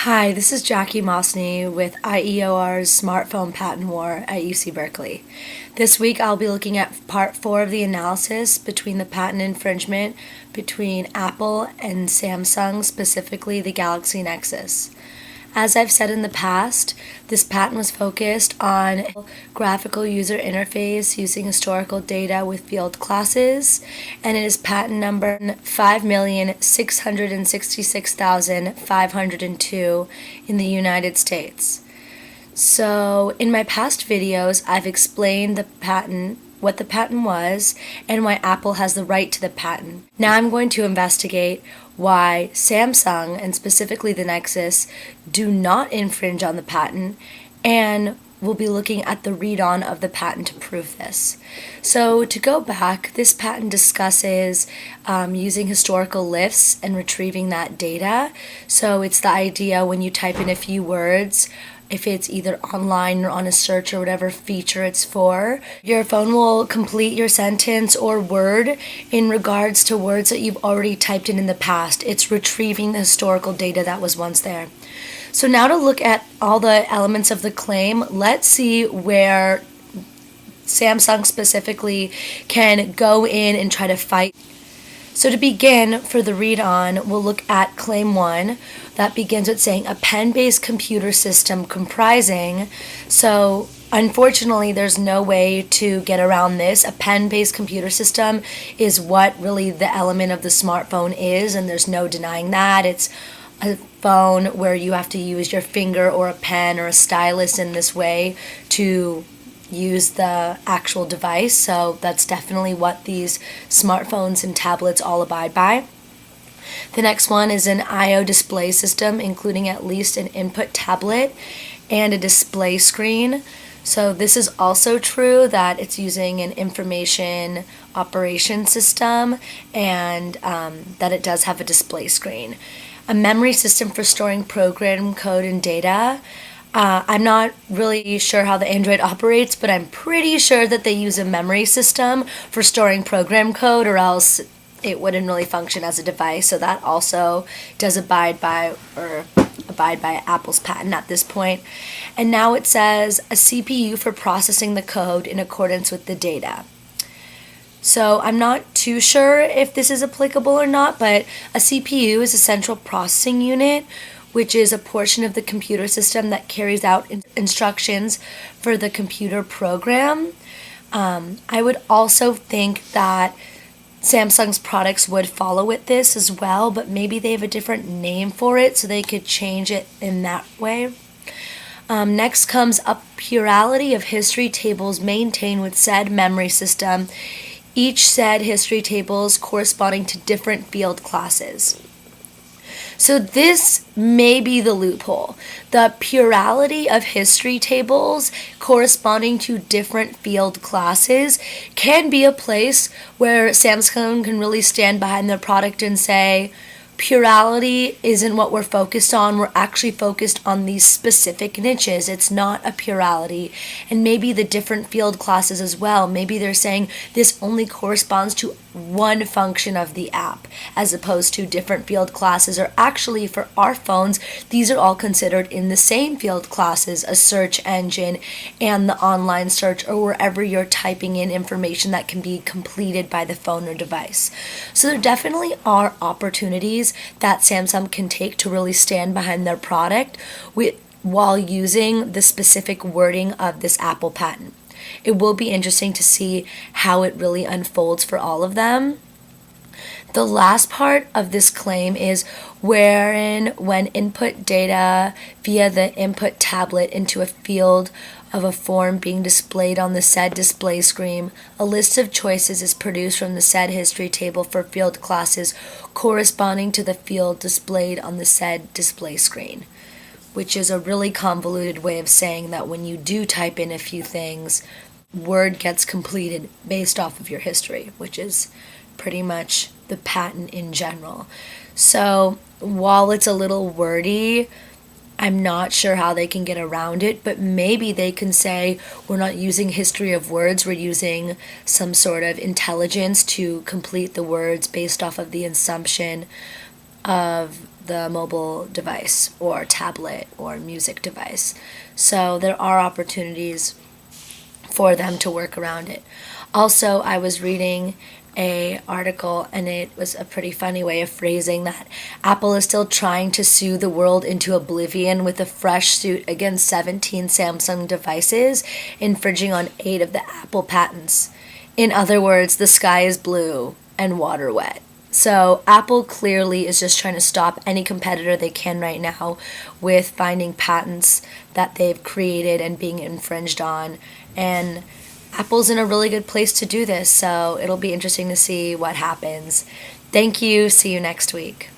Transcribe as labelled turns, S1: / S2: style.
S1: Hi, this is Jackie Mosney with IEOR's Smartphone Patent War at UC Berkeley. This week I'll be looking at part 4 of the analysis between the patent infringement between Apple and Samsung, specifically the Galaxy Nexus. As I've said in the past, this patent was focused on graphical user interface using historical data with field classes, and it is patent number 5,666,502 in the United States. So, in my past videos, I've explained the patent, what the patent was, and why Apple has the right to the patent. Now I'm going to investigate why Samsung, and specifically the Nexus, do not infringe on the patent, and we'll be looking at the read-on of the patent to prove this. So to go back, this patent discusses using historical lifts and retrieving that data. So it's the idea when you type in a few words, if it's either online or on a search or whatever feature it's for, your phone will complete your sentence or word in regards to words that you've already typed in the past. It's retrieving the historical data that was once there. So now to look at all the elements of the claim, let's see where Samsung specifically can go in and try to fight. So to begin, for the read-on, we'll look at Claim 1. That begins with saying a pen-based computer system comprising. So unfortunately, there's no way to get around this. A pen-based computer system is what really the element of the smartphone is, and there's no denying that. It's a phone where you have to use your finger or a pen or a stylus in this way to use the actual device. So that's definitely what these smartphones and tablets all abide by. The next one is an I/O display system, including at least an input tablet and a display screen. So this is also true that it's using an information operation system and that it does have a display screen. A memory system for storing program code and data. I'm not really sure how the Android operates, but I'm pretty sure that they use a memory system for storing program code, or else it wouldn't really function as a device. So that also does abide by Apple's patent at this point. And now it says a CPU for processing the code in accordance with the data. So I'm not too sure if this is applicable or not, but a CPU is a central processing unit, which is a portion of the computer system that carries out instructions for the computer program. I would also think that Samsung's products would follow with this as well, but maybe they have a different name for it, so they could change it in that way. Next comes a plurality of history tables maintained with said memory system, each said history tables corresponding to different field classes. So this may be the loophole. The plurality of history tables corresponding to different field classes can be a place where Samsung can really stand behind their product and say, plurality isn't what we're focused on. We're actually focused on these specific niches. It's not a plurality. And maybe the different field classes as well. Maybe they're saying this only corresponds to one function of the app as opposed to different field classes. Or actually for our phones, these are all considered in the same field classes, a search engine and the online search, or wherever you're typing in information that can be completed by the phone or device. So there definitely are opportunities that Samsung can take to really stand behind their product while using the specific wording of this Apple patent. It will be interesting to see how it really unfolds for all of them. The last part of this claim is wherein when input data via the input tablet into a field of a form being displayed on the said display screen, a list of choices is produced from the said history table for field classes corresponding to the field displayed on the said display screen, which is a really convoluted way of saying that when you do type in a few things, word gets completed based off of your history, which is pretty much the patent in general. So while it's a little wordy, I'm not sure how they can get around it, but maybe they can say we're not using history of words, we're using some sort of intelligence to complete the words based off of the assumption of the mobile device or tablet or music device. So there are opportunities for them to work around it. Also, I was reading a article, and it was a pretty funny way of phrasing that Apple is still trying to sue the world into oblivion with a fresh suit against 17 Samsung devices, infringing on 8 of the Apple patents. In other words, the sky is blue and water wet. So Apple clearly is just trying to stop any competitor they can right now with finding patents that they've created and being infringed on. And Apple's in a really good place to do this, so it'll be interesting to see what happens. Thank you. See you next week.